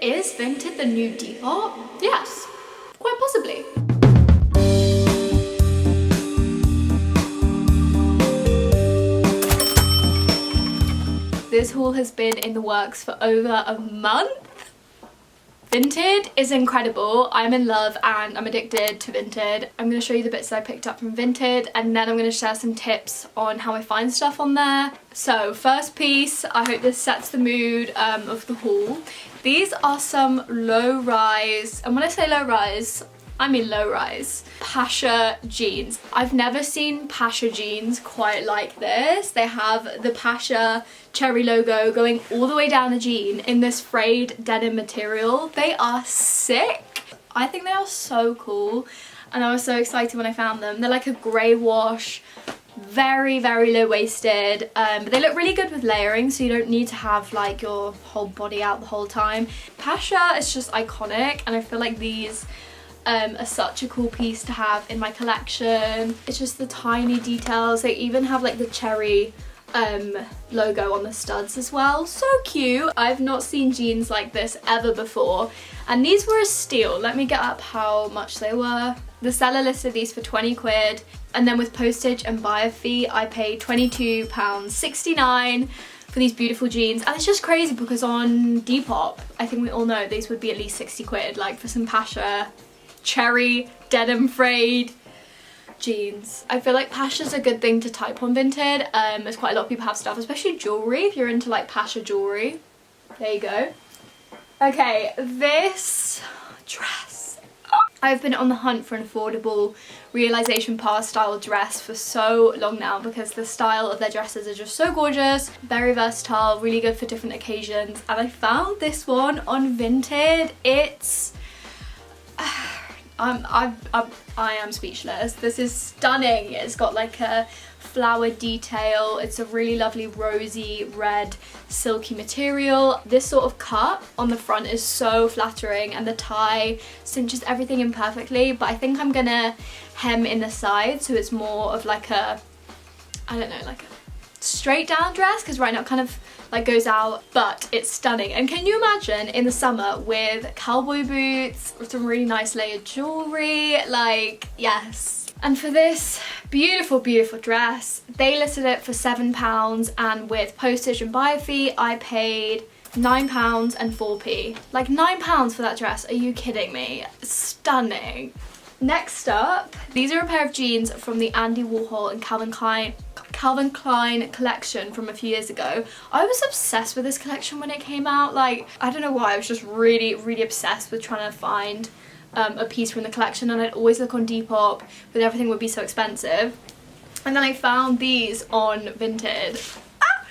Is Vinted the new Depop? Yes, quite possibly. This haul has been in the works for over a month. Vinted is incredible. I'm in love and I'm addicted to Vinted. I'm going to show you the bits that I picked up from Vinted, and then I'm going to share some tips on how I find stuff on there. So first piece, I hope this sets the mood of the haul. These are some low-rise, and when I say low-rise, I mean low-rise, Pasha jeans. I've never seen Pasha jeans quite like this. They have the Pasha cherry logo going all the way down the jean in this frayed denim material. They are sick. I think they are so cool, and I was so excited when I found them. They're like a grey wash, very low-waisted, but they look really good with layering, so you don't need to have like your whole body out the whole time. Pasha is just iconic, and I feel like these are such a cool piece to have in my collection. It's just the tiny details. They even have like the cherry logo on the studs as well. So cute. I've not seen jeans like this ever before, and these were a steal. Let me get up how much they were. The seller listed these for 20 quid, and then with postage and buyer fee I paid £22.69 for these beautiful jeans. And it's just crazy because on Depop, I think we all know these would be at least 60 quid, like for some Pasha cherry denim frayed jeans. I feel like Pasha's a good thing to type on Vinted. There's quite a lot of people have stuff, especially jewellery, if you're into like Pasha jewellery. There you go. Okay, this dress. I've been on the hunt for an affordable realization pass style dress for so long now, because the style of their dresses are just so gorgeous, very versatile, really good for different occasions, and I found this one on Vinted. It's I am speechless. This is stunning. It's got like a flower detail. It's a really lovely rosy red silky material. This sort of cut on the front is so flattering, and the tie cinches everything in perfectly, but I think I'm gonna hem in the side so it's more of like a, I don't know, like a straight down dress, because right now it kind of like goes out, but it's stunning. And can you imagine in the summer with cowboy boots, with some really nice layered jewelry? Like, yes. And for this beautiful dress, they listed it for £7, and with postage and buyer fee I paid £9 and 4p. Like £9 for that dress, are you kidding me? Stunning. Next up, these are a pair of jeans from the Andy Warhol and Calvin Klein collection from a few years ago. I was obsessed with this collection when it came out. Like, I don't know why, I was just really obsessed with trying to find a piece from the collection, and I'd always look on Depop, but everything would be so expensive. And then I found these on Vinted.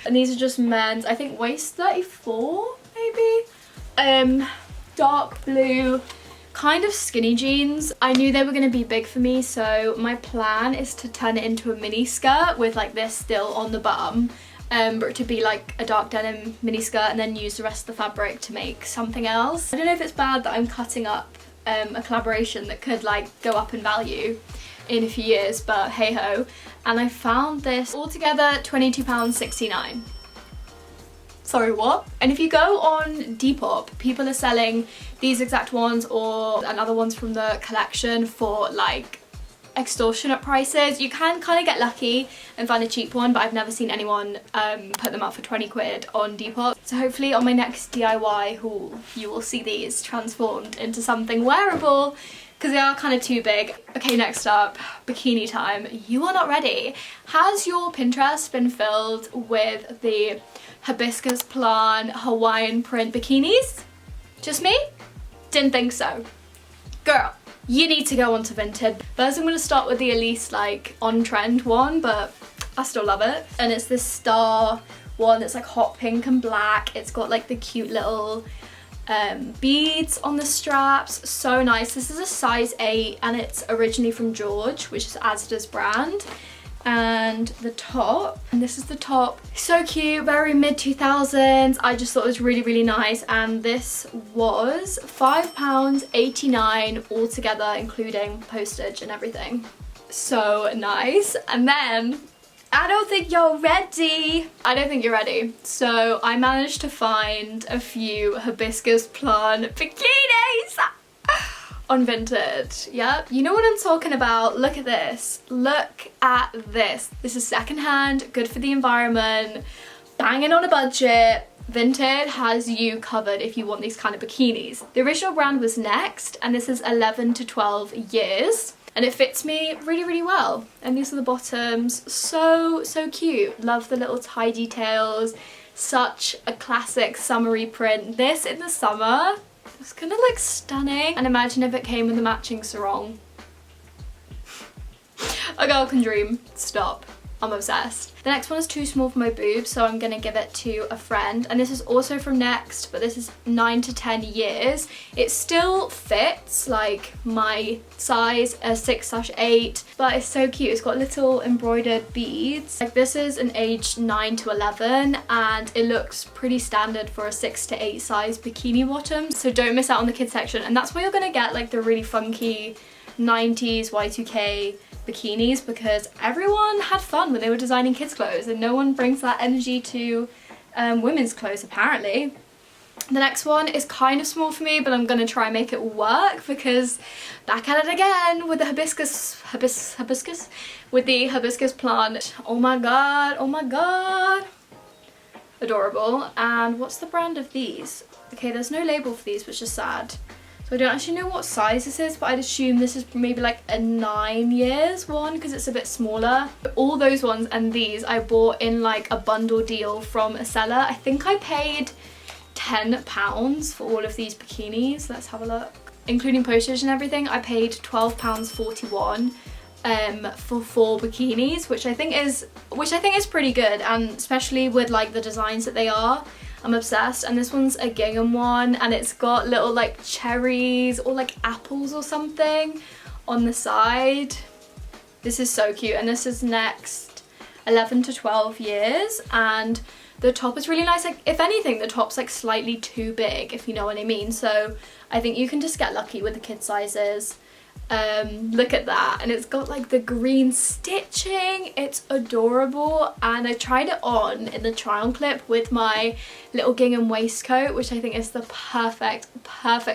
And these are just men's, I think waist 34 maybe. Dark blue, kind of skinny jeans. I knew they were going to be big for me, so my plan is to turn it into a mini skirt with like this still on the bottom, but to be like a dark denim mini skirt, and then use the rest of the fabric to make something else. I don't know if it's bad that I'm cutting up a collaboration that could like go up in value in a few years, but hey ho. And I found this altogether £22.69. Sorry, what? And if you go on Depop, people are selling these exact ones or other ones from the collection for like extortionate prices. You can kind of get lucky and find a cheap one, but I've never seen anyone put them up for 20 quid on Depop. So hopefully on my next DIY haul, you will see these transformed into something wearable, because they are kind of too big. Okay, next up, bikini time. You are not ready. Has your Pinterest been filled with the hibiscus plant Hawaiian print bikinis? Just me? Didn't think so. Girl, you need to go onto Vinted. First I'm going to start with the least like on-trend one, but I still love it. And it's this star one that's like hot pink and black. It's got like the cute little beads on the straps. So nice. This is a size 8 and it's originally from George, which is Asda's brand. And the top, and this is the top, so cute, very mid 2000s. I just thought it was really nice, and this was £5.89 altogether, including postage and everything. So nice. And then I don't think you're ready. I don't think you're ready. So I managed to find a few hibiscus plant bikinis on Vinted. Yep, you know what I'm talking about. Look at this. Look at this. This is secondhand, good for the environment, banging on a budget. Vinted has you covered if you want these kind of bikinis. The original brand was Next, and this is 11 to 12 years. And it fits me really, really well. And these are the bottoms. So, so cute. Love the little tie details. Such a classic summery print. This in the summer, it's gonna look stunning. And imagine if it came with a matching sarong. A girl can dream. Stop. I'm obsessed. The next one is too small for my boobs, so I'm gonna give it to a friend. And this is also from Next, but this is 9 to 10 years. It still fits like my size, a 6/8, but it's so cute. It's got little embroidered beads. Like this is an age 9 to 11, and it looks pretty standard for a 6 to 8 size bikini bottom. So don't miss out on the kids section. And that's where you're gonna get like the really funky 90s Y2K bikinis, because everyone had fun when they were designing kids clothes and no one brings that energy to women's clothes apparently. The next one is kind of small for me, but I'm gonna try and make it work because back at it again with the hibiscus with the hibiscus plant. Oh my god, adorable. And what's the brand of these? Okay, there's no label for these, which is sad. So I don't actually know what size this is, but I'd assume this is maybe like a 9 years one because it's a bit smaller. All those ones and these I bought in like a bundle deal from a seller. I think I paid £10 for all of these bikinis. Let's have a look. Including postage and everything, I paid £12.41 for 4 bikinis, which I think is pretty good, and especially with like the designs that they are. I'm obsessed. And this one's a Gingham one, and it's got little like cherries or like apples or something on the side. This is so cute, and this is Next 11 to 12 years, and the top is really nice. Like if anything, the top's like slightly too big, if you know what I mean. So I think you can just get lucky with the kid sizes. Look at that, and it's got like the green stitching. It's adorable, and I tried it on in the try on clip with my little gingham waistcoat, which I think is the perfect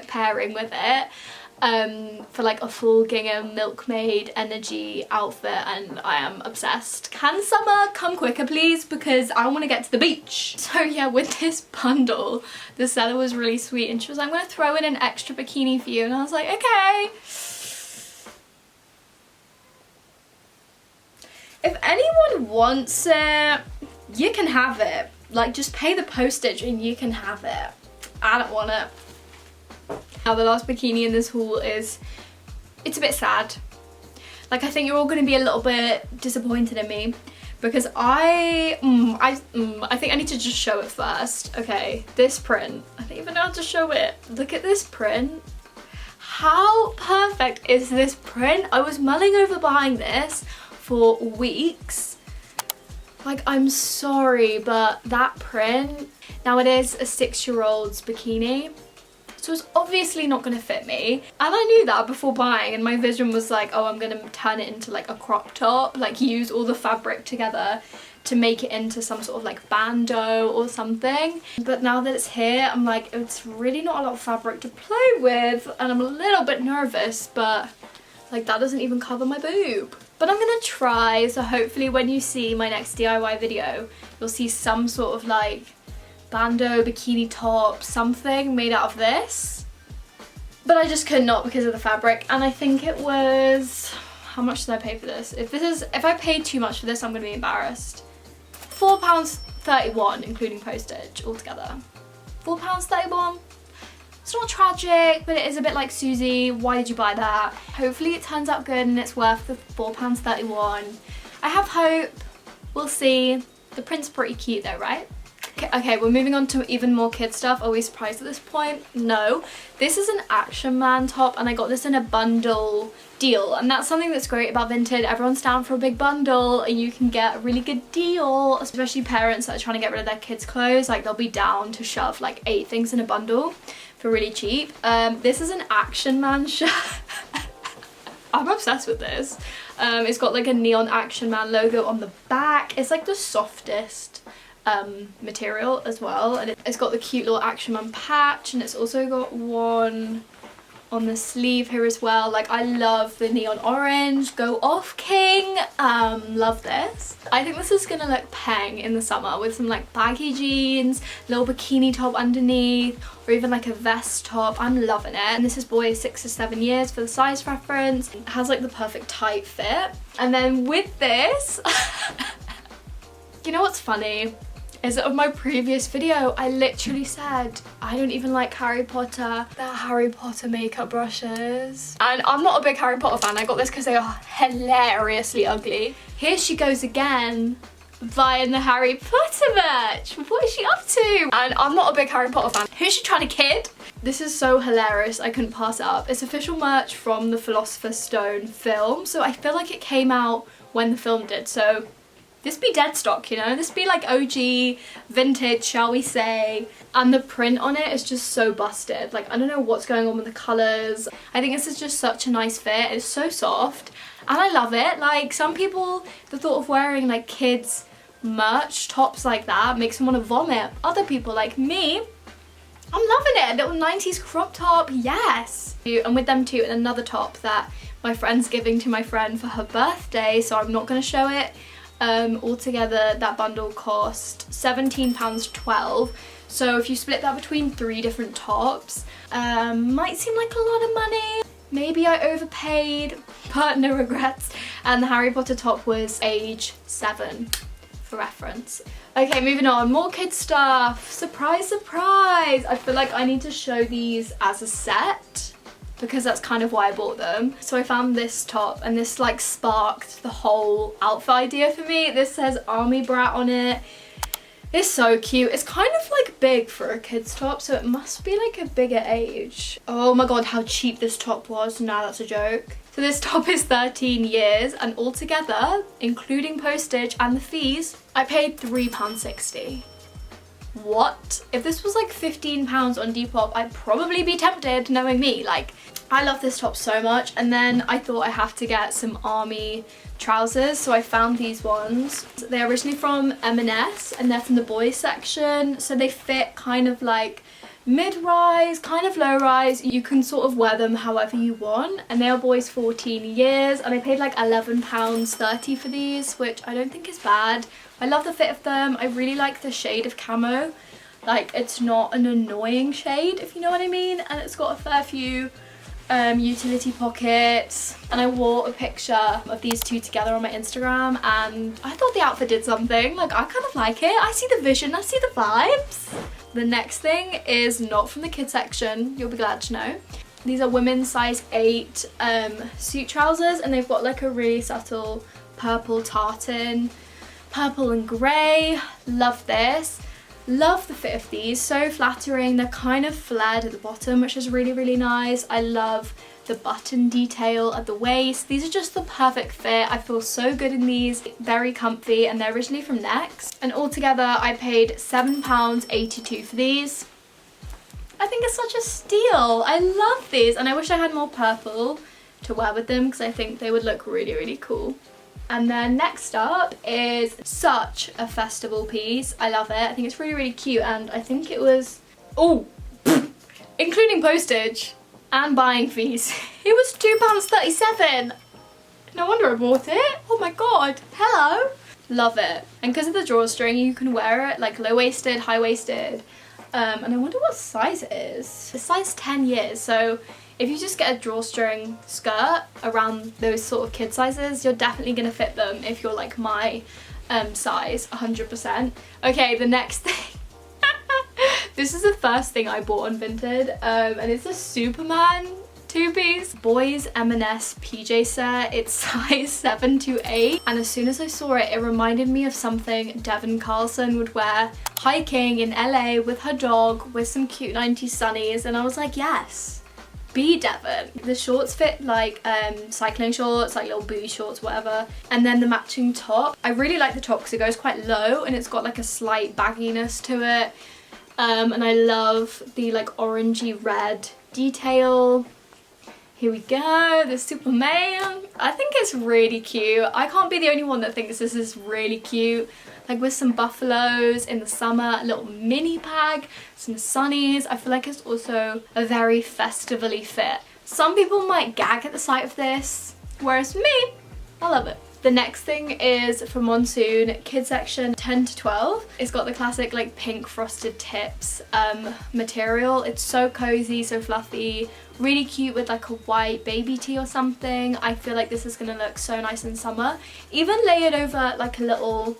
pairing with it, for like a full gingham milkmaid energy outfit, and I am obsessed. Can summer come quicker please, because I want to get to the beach. So yeah, with this bundle the seller was really sweet, and she was like, I'm going to throw in an extra bikini for you, and I was like, okay. If anyone wants it, you can have it. Like, just pay the postage and you can have it. I don't want it. Now, the last bikini in this haul it's a bit sad. Like, I think you're all going to be a little bit disappointed in me because I think I need to just show it first. Okay, this print. I don't even know how to show it. Look at this print. How perfect is this print? I was mulling over buying this for weeks. Like, I'm sorry, but that print, now it is a 6-year-old's bikini, so it's obviously not going to fit me, and I knew that before buying, and my vision was like, oh, I'm going to turn it into like a crop top, like use all the fabric together to make it into some sort of like bandeau or something. But now that it's here, I'm like, it's really not a lot of fabric to play with, and I'm a little bit nervous, but like that doesn't even cover my boob. But I'm gonna try, so hopefully when you see my next DIY video, you'll see some sort of like bandeau, bikini top, something made out of this. But I just could not because of the fabric, and I think it was, how much did I pay for this? If I paid too much for this, I'm gonna be embarrassed. £4.31 including postage altogether. £4.31. It's not tragic, but it is a bit like, Susie, why did you buy that? Hopefully it turns out good and it's worth the £4.31. I have hope. We'll see. The print's pretty cute though, right? Okay, we're moving on to even more kid stuff. Are we surprised at this point? No. This is an Action Man top, and I got this in a bundle deal, and that's something that's great about Vinted. Everyone's down for a big bundle and you can get a really good deal, especially parents that are trying to get rid of their kids' clothes. Like, they'll be down to shove like 8 things in a bundle for really cheap. This is an Action Man shirt. I'm obsessed with this. It's got like a neon Action Man logo on the back. It's like the softest material as well, and it's got the cute little Action Man patch, and it's also got one on the sleeve here as well. Like, I love the neon orange. Go off, king. Love this. I think this is gonna look peng in the summer with some like baggy jeans, little bikini top underneath, or even like a vest top. I'm loving it. And this is boys 6 to 7 years for the size reference. It has like the perfect tight fit. And then with this, you know what's funny? Is that of my previous video, I literally said, I don't even like Harry Potter. They're Harry Potter makeup brushes. And I'm not a big Harry Potter fan. I got this because they are hilariously ugly. Here she goes again, buying the Harry Potter merch. What is she up to? And I'm not a big Harry Potter fan. Who's she trying to kid? This is so hilarious, I couldn't pass it up. It's official merch from the Philosopher's Stone film. So I feel like it came out when the film did. So this be dead stock, you know? This be like OG, vintage, shall we say. And the print on it is just so busted. Like, I don't know what's going on with the colours. I think this is just such a nice fit. It's so soft. And I love it. Like, some people, the thought of wearing like kids merch, tops like that, makes them want to vomit. Other people like me, I'm loving it. A little 90s crop top, yes. And with them too, and another top that my friend's giving to my friend for her birthday, so I'm not going to show it. Altogether that bundle cost £17.12, so if you split that between 3 different tops, might seem like a lot of money. Maybe I overpaid, but no regrets. And the Harry Potter top was age 7 for reference. Okay, moving on, more kids stuff. Surprise, surprise. I feel like I need to show these as a set, because that's kind of why I bought them. So I found this top, and this like sparked the whole outfit idea for me. This says Army Brat on it. It's so cute. It's kind of like big for a kid's top, so it must be like a bigger age. Oh my god, how cheap this top was. Nah, that's a joke. So this top is 13 years, and altogether, including postage and the fees, I paid £3.60. What? If this was like £15 on Depop, I'd probably be tempted, knowing me. Like, I love this top so much. And then I thought I have to get some army trousers, so I found these ones. They're originally from M&S, and they're from the boys section, so they fit kind of like mid-rise, kind of low-rise. You can sort of wear them however you want, and they are boys 14 years, and I paid like £11.30 for these, which I don't think is bad. I love the fit of them. I really like the shade of camo. Like, it's not an annoying shade, if you know what I mean, and it's got a fair few utility pockets. And I wore a picture of these two together on my Instagram, and I thought the outfit did something. Like, I kind of like it. I see the vision, I see the vibes. The next thing is not from the kids section, you'll be glad to know. These are women's size 8 suit trousers, and they've got like a really subtle purple tartan, purple and grey. Love this. Love the fit of these, so flattering. They're kind of flared at the bottom, which is really, really nice. I love the button detail at the waist. These are just the perfect fit. I feel so good in these, very comfy, and they're originally from Next. And altogether I paid £7.82 for these. I think it's such a steal. I love these, and I wish I had more purple to wear with them, because I think they would look really, really cool. And then next up is such a festival piece. I love it. I think it's really, really cute, and I think it was, oh, including postage and buying fees, it was £2.37. No wonder I bought it. Oh my god, hello. Love it. And because of the drawstring, you can wear it like low-waisted, high-waisted. And I wonder what size it is. It's size 10 years, so if you just get a drawstring skirt around those sort of kid sizes, you're definitely gonna fit them if you're like my size, 100%. Okay, the next thing. This is the first thing I bought on Vinted, and it's a Superman 2-piece boys M&S PJ set. It's size 7 to 8, and as soon as I saw it, it reminded me of something Devon Carlson would wear hiking in LA with her dog with some cute 90s sunnies, and I was like, yes. Be Devon. The shorts fit like cycling shorts, like little booty shorts, whatever. And then the matching top. I really like the top because it goes quite low and it's got like a slight bagginess to it. And I love the like orangey red detail Here we go, the Superman. I think it's really cute. I can't be the only one that thinks this is really cute. Like with some buffaloes in the summer, a little mini bag, some sunnies. I feel like it's also a very festivally fit. Some people might gag at the sight of this, whereas me, I love it. The next thing is for Monsoon, kids section 10 to 12. It's got the classic like pink frosted tips material. It's so cozy, so fluffy, really cute with like a white baby tee or something. I feel like this is gonna look so nice in summer. Even layered over like a little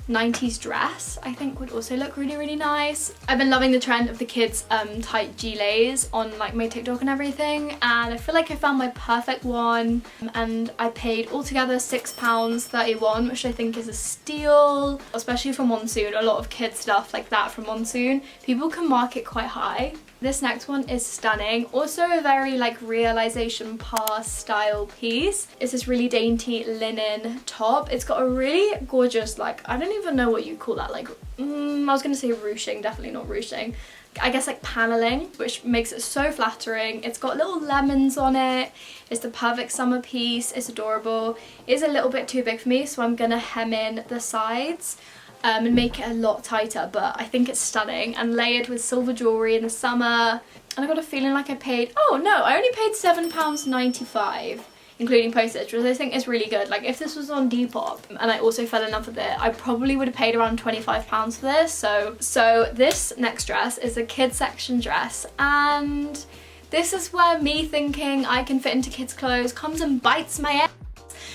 90s dress I think would also look really, really nice. I've been loving the trend of the kids tight gilets on like my TikTok and everything, and I feel like I found my perfect one, and I paid altogether £6.31, which I think is a steal, especially for Monsoon. A lot of kids stuff like that from Monsoon, people can mark it quite high. This next one is stunning. Also a very like realization pass style piece. It's this really dainty linen top. It's got a really gorgeous, like, I don't even know what you call that, like, I was gonna say ruching, definitely not ruching. I guess like paneling, which makes it so flattering. It's got little lemons on it. It's the perfect summer piece. It's adorable. It's a little bit too big for me, so I'm gonna hem in the sides and make it a lot tighter, but I think it's stunning and layered with silver jewellery in the summer. And I got a feeling like I paid, oh no, I only paid £7.95 including postage, which I think is really good. Like if this was on Depop and I also fell in love with it, I probably would have paid around £25 for this. So this next dress is a kids section dress, and this is where me thinking I can fit into kids clothes comes and bites my ass,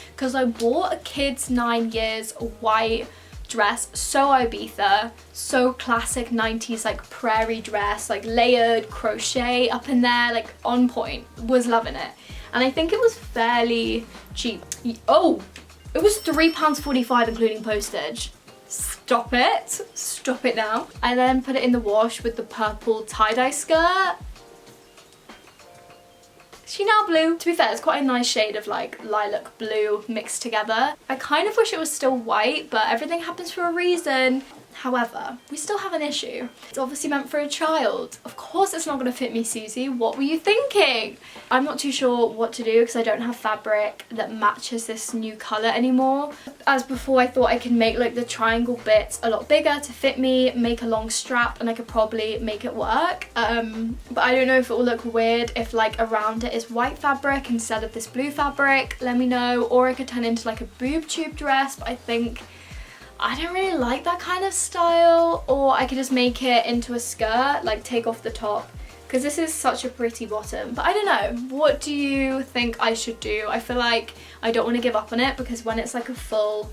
because I bought a kids 9 years white dress, so Ibiza, so classic 90s like prairie dress, like layered crochet up in there, like on point. Was loving it, and I think it was fairly cheap. Oh, it was £3.45 including postage. Stop it now. I then put it in the wash with the purple tie-dye skirt. She now blue. To be fair, it's quite a nice shade of like lilac blue mixed together. I kind of wish it was still white, but everything happens for a reason. However, we still have an issue. It's obviously meant for a child. Of course it's not going to fit me, Susie. What were you thinking? I'm not too sure what to do because I don't have fabric that matches this new colour anymore. As before, I thought I could make like the triangle bits a lot bigger to fit me, make a long strap, and I could probably make it work. But I don't know if it will look weird if like around it is white fabric instead of this blue fabric. Let me know. Or it could turn into like a boob tube dress, but I think I don't really like that kind of style. Or I could just make it into a skirt, like take off the top, because this is such a pretty bottom. But I don't know, what do you think I should do? I feel like I don't want to give up on it, because when it's like a full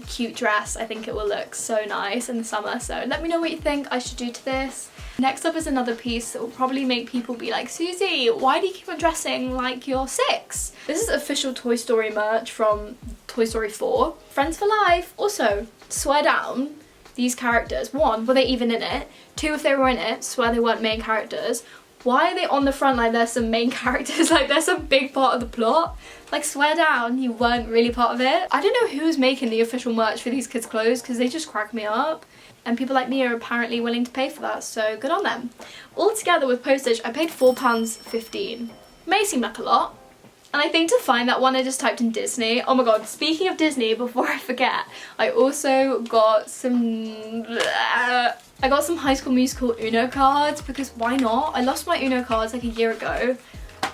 cute dress, I think it will look so nice in the summer. So let me know what you think I should do to this. Next up is another piece that will probably make people be like, Susie, why do you keep on dressing like you're 6? This is official Toy Story merch from Toy Story 4. Friends for life. Also, swear down, these characters, 1, were they even in it? 2, if they were in it, swear they weren't main characters. Why are they on the front like they're some main characters, like they're some big part of the plot? Like swear down, you weren't really part of it. I don't know who's making the official merch for these kids' clothes, because they just crack me up. And people like me are apparently willing to pay for that, so good on them. All together with postage, I paid £4.15. May seem like a lot. And I think to find that one, I just typed in Disney. Oh my god, speaking of Disney, before I forget, I also got some High School Musical Uno cards, because why not? I lost my Uno cards like a year ago.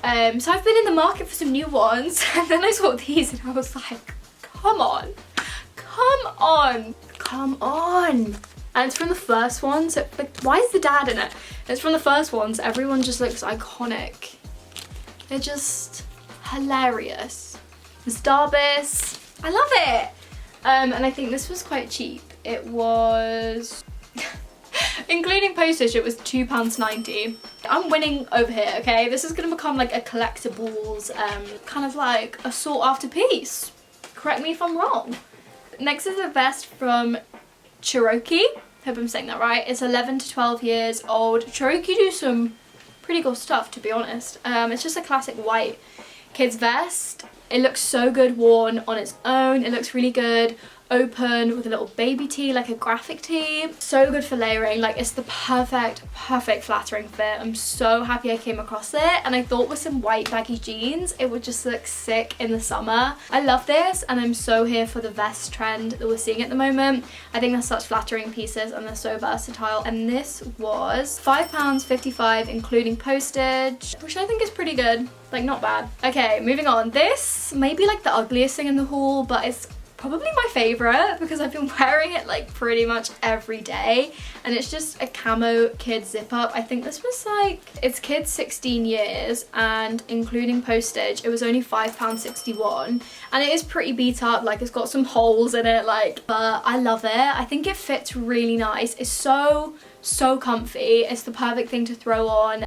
So I've been in the market for some new ones, and then I saw these and I was like, come on, come on, come on. And it's from the first one, so like, why is the dad in it? It's from the first one, so everyone just looks iconic. They're just hilarious. Miss Darbus, I love it. And I think this was quite cheap. It was, including postage, it was £2.90. I'm winning over here, okay? This is gonna become like a collectibles, kind of like a sought after piece. Correct me if I'm wrong. Next is a vest from Cherokee. Hope I'm saying that right. It's 11 to 12 years old. Cherokee do some pretty cool stuff, to be honest. It's just a classic white kids vest. It looks so good worn on its own. It looks really good open with a little baby tee, like a graphic tee. So good for layering, like it's the perfect flattering fit. I'm so happy I came across it, and I thought with some white baggy jeans it would just look sick in the summer. I love this, and I'm so here for the vest trend that we're seeing at the moment. I think they're such flattering pieces and they're so versatile, and this was £5.55 including postage, which I think is pretty good, like not bad. Okay, moving on. This may be like the ugliest thing in the haul, but it's probably my favorite because I've been wearing it like pretty much every day, and it's just a camo kid zip up. I think this was like, it's kids 16 years and including postage it was only £5.61, and it is pretty beat up, like it's got some holes in it, like, but I love it. I think it fits really nice. It's so comfy. It's the perfect thing to throw on.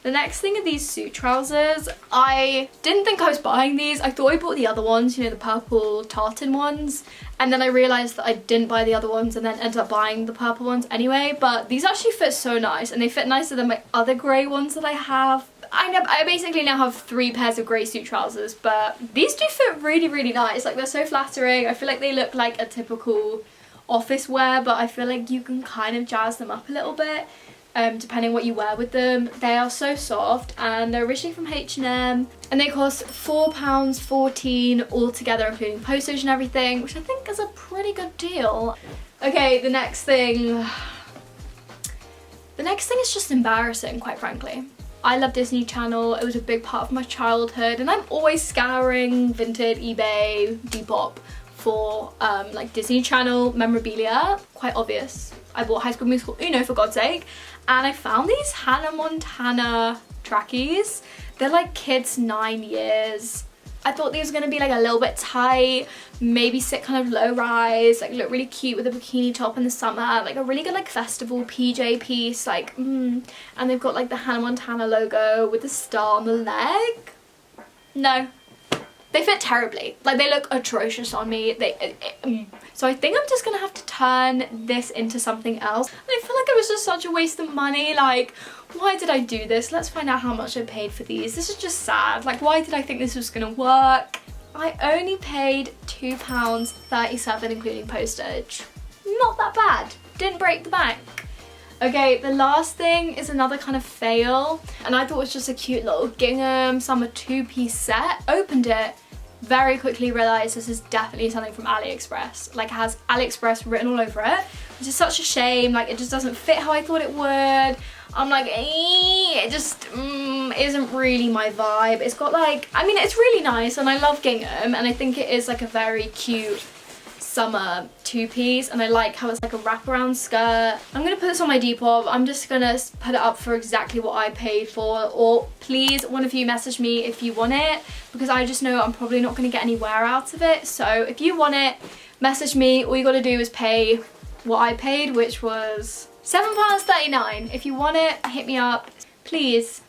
The next thing are these suit trousers. I didn't think I was buying these. I thought I bought the other ones, you know, the purple tartan ones, and then I realised that I didn't buy the other ones and then ended up buying the purple ones anyway. But these actually fit so nice, and they fit nicer than my other grey ones that I have. I basically now have 3 pairs of grey suit trousers, but these do fit really nice. Like, they're so flattering. I feel like they look like a typical office wear, but I feel like you can kind of jazz them up a little bit. Depending what you wear with them. They are so soft, and they're originally from H&M, and they cost £4.14 altogether including postage and everything, which I think is a pretty good deal. Okay, the next thing is just embarrassing, quite frankly. I love Disney Channel. It was a big part of my childhood, and I'm always scouring Vinted, eBay, Depop for like Disney Channel memorabilia. Quite obvious. I bought High School Musical Uno, for God's sake, and I found these Hannah Montana trackies. They're like kids 9 years. I thought these were going to be like a little bit tight, maybe sit kind of low rise, like look really cute with a bikini top in the summer, like a really good like festival PJ piece, like and they've got like the Hannah Montana logo with the star on the leg. No. They fit terribly. Like, they look atrocious on me. So I think I'm just gonna have to turn this into something else. And I feel like it was just such a waste of money. Like, why did I do this? Let's find out how much I paid for these. This is just sad. Like, why did I think this was gonna work? I only paid £2.37 including postage. Not that bad. Didn't break the bank. Okay, the last thing is another kind of fail, and I thought it was just a cute little gingham summer 2-piece set. Opened it, very quickly realised this is definitely something from AliExpress. Like, it has AliExpress written all over it, which is such a shame. Like, it just doesn't fit how I thought it would. I'm like, it just isn't really my vibe. It's got like, I mean, it's really nice, and I love gingham, and I think it is like a very cute summer 2-piece, and I like how it's like a wraparound skirt. I'm gonna put this on my Depop. I'm just gonna put it up for exactly what I paid for, or please, one of you message me if you want it, because I just know I'm probably not gonna get any wear out of it. So if you want it, message me. All you gotta do is pay what I paid, which was £7.39. If you want it, hit me up. Please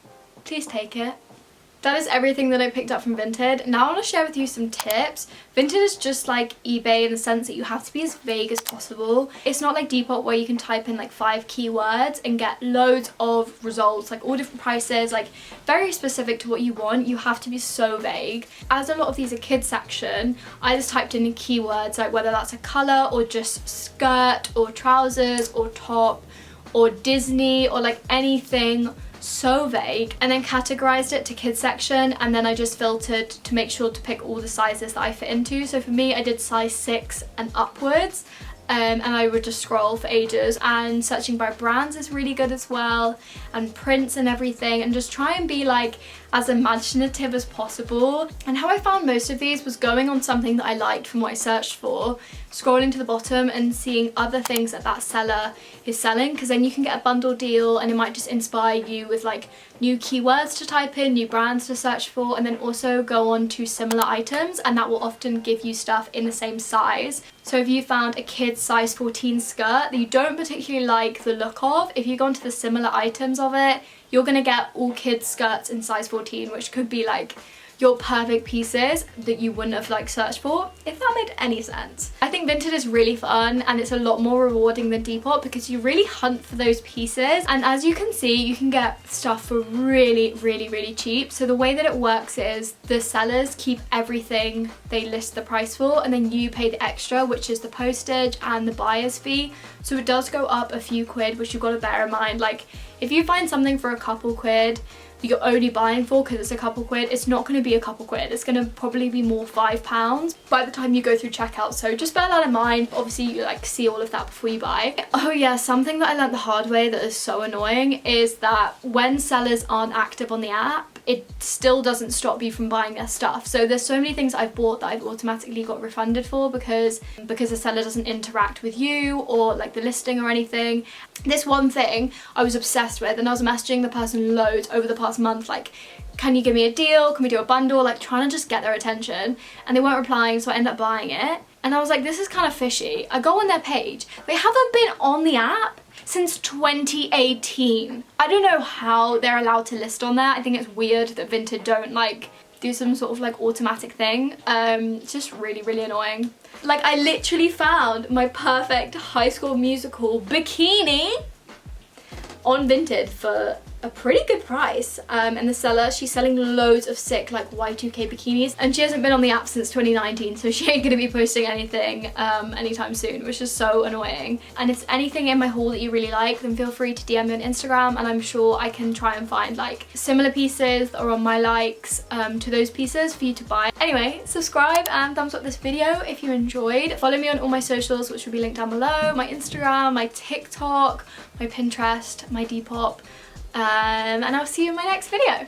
take it. That is everything that I picked up from Vinted. Now I want to share with you some tips. Vinted is just like eBay in the sense that you have to be as vague as possible. It's not like Depop where you can type in like 5 keywords and get loads of results, like all different prices, like very specific to what you want. You have to be so vague. As a lot of these are kids section, I just typed in keywords, like whether that's a colour or just skirt or trousers or top or Disney or like anything so vague, and then categorized it to kids section, and then I just filtered to make sure to pick all the sizes that I fit into. So for me, I did size 6 and upwards, and I would just scroll for ages, and searching by brands is really good as well, and prints and everything, and just try and be like as imaginative as possible. And how I found most of these was going on something that I liked from what I searched for, scrolling to the bottom and seeing other things that that seller is selling, because then you can get a bundle deal, and it might just inspire you with like new keywords to type in, new brands to search for, and then also go on to similar items, and that will often give you stuff in the same size. So if you found a kid's size 14 skirt that you don't particularly like the look of, if you go onto the similar items of it, you're gonna get all kids skirts in size 14, which could be like your perfect pieces that you wouldn't have like searched for, if that made any sense. I think Vinted is really fun and it's a lot more rewarding than Depop because you really hunt for those pieces, and as you can see you can get stuff for really cheap. So the way that it works is the sellers keep everything they list the price for, and then you pay the extra, which is the postage and the buyer's fee. So it does go up a few quid, which you've got to bear in mind. Like if you find something for a couple quid that you're only buying for because it's a couple quid, it's not going to be a couple quid, it's going to probably be more £5 by the time you go through checkout. So just bear that in mind. Obviously you like see all of that before you buy. Oh yeah, something that I learned the hard way that is so annoying is that when sellers aren't active on the app, it still doesn't stop you from buying their stuff. So there's so many things I've bought that I've automatically got refunded for because the seller doesn't interact with you or like the listing or anything. This one thing I was obsessed with, and I was messaging the person loads over the past month, like, can you give me a deal? Can we do a bundle? Like trying to just get their attention, and they weren't replying, so I ended up buying it. And I was like, this is kind of fishy. I go on their page, they haven't been on the app since 2018. I don't know how they're allowed to list on there. I think it's weird that Vinted don't like do some sort of like automatic thing. It's just really annoying. Like I literally found my perfect High School Musical bikini on Vinted for a pretty good price, and the seller, she's selling loads of sick like Y2K bikinis, and she hasn't been on the app since 2019, so she ain't gonna be posting anything anytime soon, which is so annoying. And if anything in my haul that you really like, then feel free to DM me on Instagram, and I'm sure I can try and find like similar pieces that are on my likes to those pieces for you to buy. Anyway, subscribe and thumbs up this video if you enjoyed. Follow me on all my socials, which will be linked down below: my Instagram, my TikTok, my Pinterest, my Depop. And I'll see you in my next video.